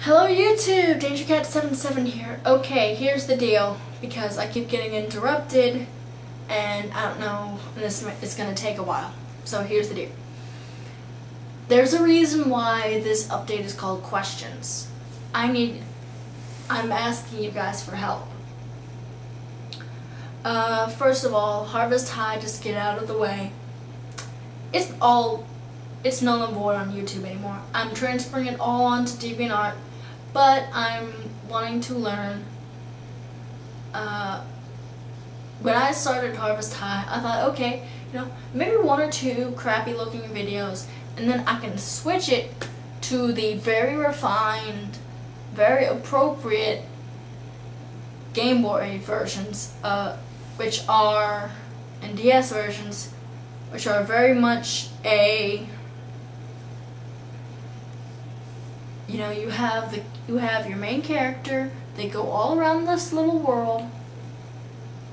Hello YouTube, DangerCat77 here. Okay, here's the deal, because I keep getting interrupted and I don't know, it's gonna take a while. So here's the deal. There's a reason why this update is called Questions. I'm asking you guys for help. First of all, Harvest High, just get out of the way. It's null and void on YouTube anymore. I'm transferring it all onto DeviantArt, but I'm wanting to learn. When I started Harvest High, I thought, okay, maybe one or two crappy looking videos, and then I can switch it to the very refined, very appropriate Game Boy versions, which are, and DS versions, which are very much a, you have your main character, they go all around this little world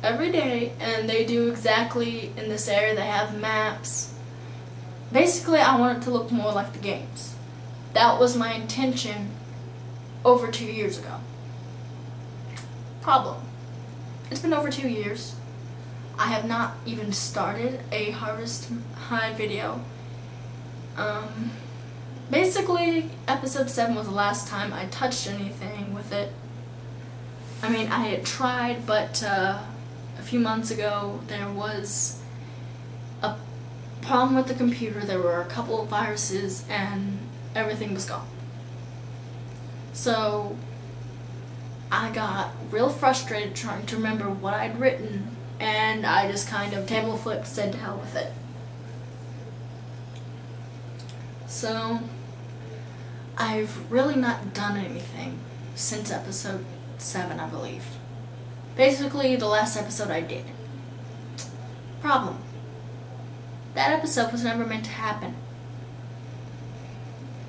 every day, and they do exactly in this area, they have maps. Basically, I want it to look more like the games. That was my intention over 2 years ago. Problem. It's been over 2 years. I have not even started a Harvest High video. Basically, episode 7 was the last time I touched anything with it. I mean, I had tried, but a few months ago there was a problem with the computer. There were a couple of viruses and everything was gone. So I got real frustrated trying to remember what I'd written, and I just kind of table flipped, said to hell with it. So I've really not done anything since episode 7, I believe. Basically, the last episode I did. Problem. That episode was never meant to happen.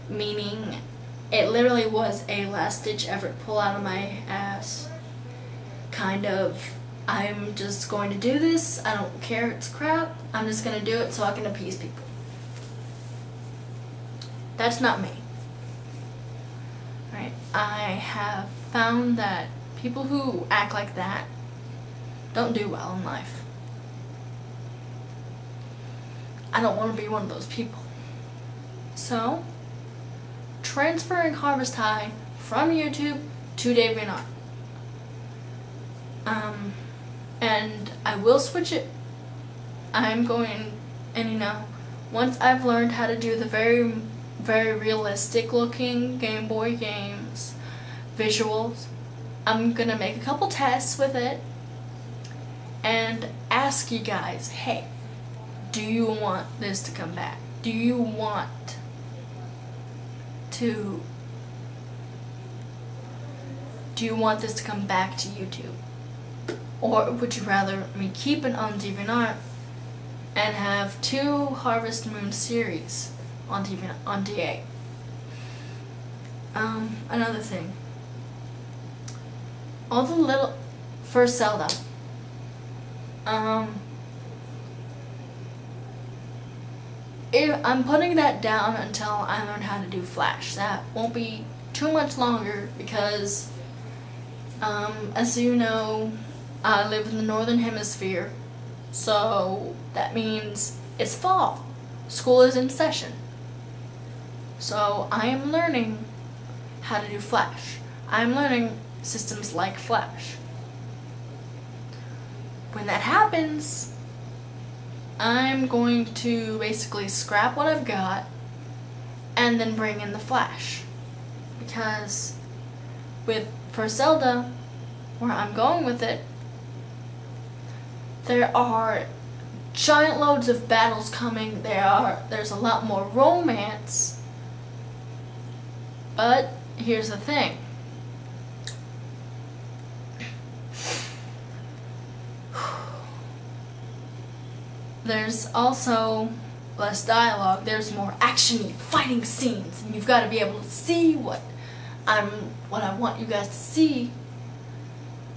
Meaning, it literally was a last-ditch effort, pull out of my ass. Kind of, I'm just going to do this, I don't care, it's crap, I'm just going to do it so I can appease people. That's not me. Right? I have found that people who act like that don't do well in life. I don't want to be one of those people. So, transferring Harvest High from YouTube to DeviantArt. And I will switch it. I'm going, and once I've learned how to do the very, very realistic looking Game Boy games, visuals, I'm gonna make a couple tests with it and ask you guys, hey, do you want this to come back? Do you want this to come back to YouTube? Or would you rather me keep it on DeviantArt and have 2 Harvest Moon series on DA? Another thing. All the little, for Zelda, I'm putting that down until I learn how to do Flash. That won't be too much longer because, as you know, I live in the Northern Hemisphere, so that means it's fall. School is in session. So I am learning how to do Flash. I'm learning systems like Flash. When that happens, I'm going to basically scrap what I've got and then bring in the Flash. Because for Zelda, where I'm going with it, there are giant loads of battles coming. There's a lot more romance. But here's the thing. There's also less dialogue. There's more action-y fighting scenes, and you've got to be able to see what I want you guys to see.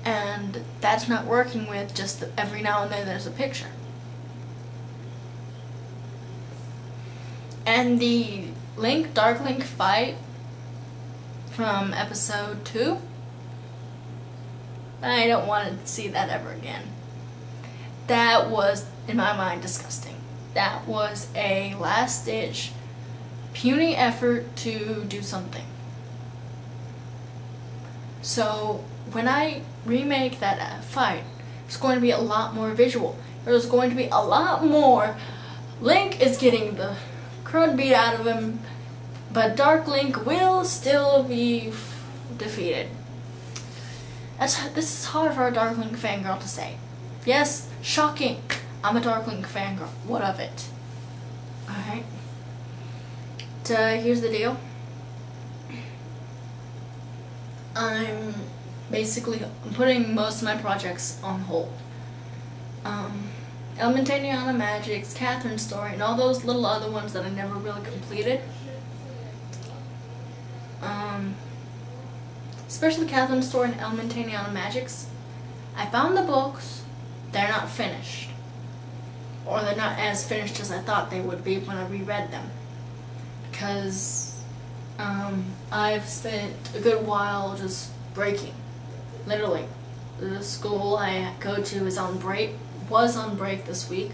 And that's not working with just every now and then there's a picture. And the Dark Link fight from episode 2. I don't want to see that ever again. That was, in my mind, disgusting. That was a last-ditch, puny effort to do something. So when I remake that fight, it's going to be a lot more visual. There's going to be a lot more. Link is getting the crud beat out of him, but Dark Link will still be defeated. This is hard for a Dark Link fangirl to say. Yes, shocking. I'm a Dark Link fangirl. What of it? Alright. Here's the deal. I'm basically putting most of my projects on hold. Elementariana Magics, Catherine's Story, and all those little other ones that I never really completed. Especially Catherine's Story and Elementariana Magics. I found the books. They're not finished. Or they're not as finished as I thought they would be when I reread them. Because I've spent a good while just breaking. Literally. The school I go to is on break. Was on break this week.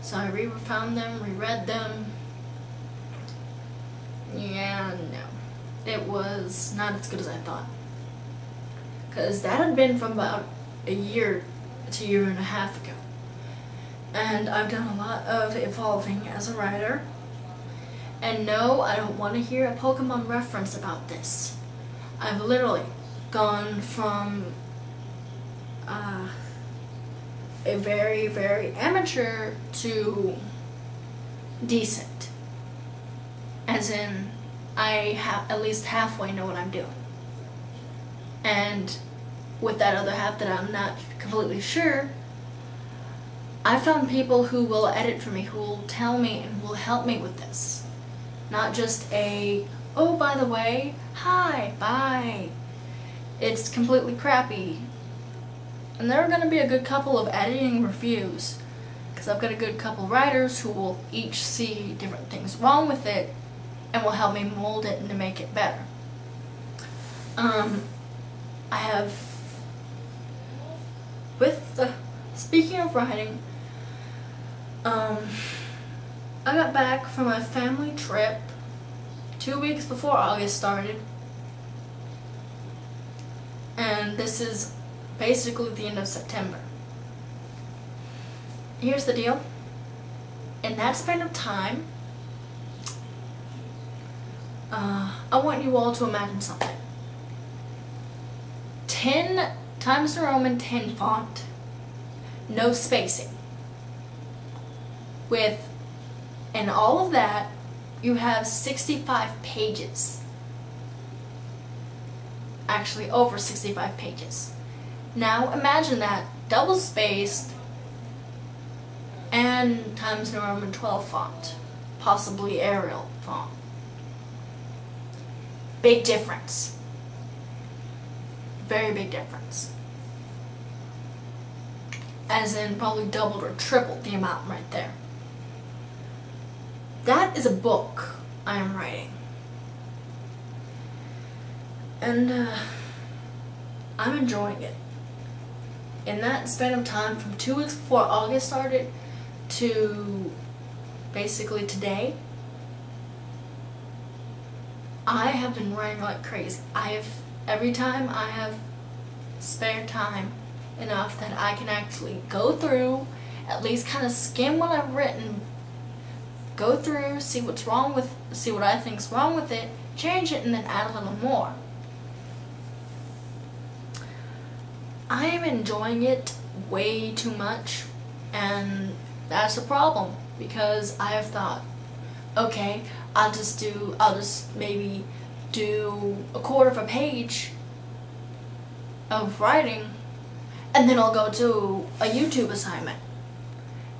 So I found them, reread them. Yeah, no. It was not as good as I thought. Because that had been from about a year to a year and a half ago. And I've done a lot of evolving as a writer. And no, I don't want to hear a Pokemon reference about this. I've literally gone from a very, very amateur to decent. As in, I at least halfway know what I'm doing. And with that other half that I'm not completely sure, I found people who will edit for me, who will tell me and will help me with this. Not just a, oh, by the way, hi, bye. It's completely crappy. And there are going to be a good couple of editing reviews, because I've got a good couple writers who will each see different things wrong with it and will help me mold it and to make it better. I have, speaking of writing, I got back from a family trip 2 weeks before August started, and this is basically the end of September. Here's the deal. In that span of time, I want you all to imagine something. 10 Times New Roman 10 font, no spacing. And all of that, you have 65 pages. Actually, over 65 pages. Now imagine that double spaced and Times New Roman 12 font, possibly Arial font. Big difference. Very big difference. As in probably doubled or tripled the amount right there. That is a book I am writing. And I'm enjoying it. In that span of time, from 2 weeks before August started to basically today, I have been writing like crazy. Every time I have spare time enough that I can actually go through, at least kind of skim what I've written, go through, see what I think's wrong with it, change it, and then add a little more. I am enjoying it way too much, and that's a problem, because I have thought, okay, I'll just maybe do a quarter of a page of writing, and then I'll go to a YouTube assignment.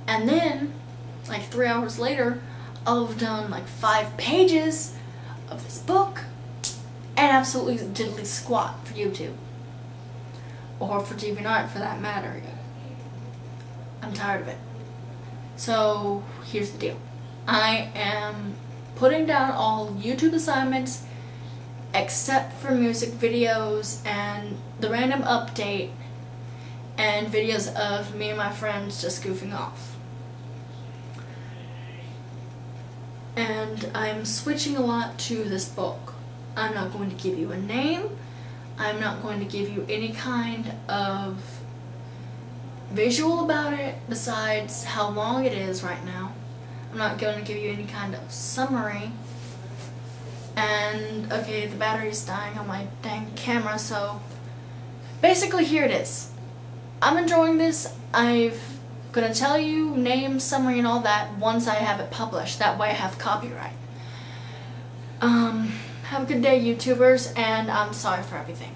And then, like 3 hours later, I'll have done like 5 pages of this book, and absolutely diddly squat for YouTube. Or for DeviantArt for that matter. I'm tired of it. So here's the deal. I am putting down all YouTube assignments except for music videos and the random update and videos of me and my friends just goofing off. And I'm switching a lot to this book. I'm not going to give you a name. I'm not going to give you any kind of visual about it besides how long it is right now. I'm not going to give you any kind of summary. And okay, the battery's dying on my dang camera, so basically here it is. I'm enjoying this. I'm gonna tell you name, summary, and all that once I have it published. That way I have copyright. Have a good day, YouTubers, and I'm sorry for everything.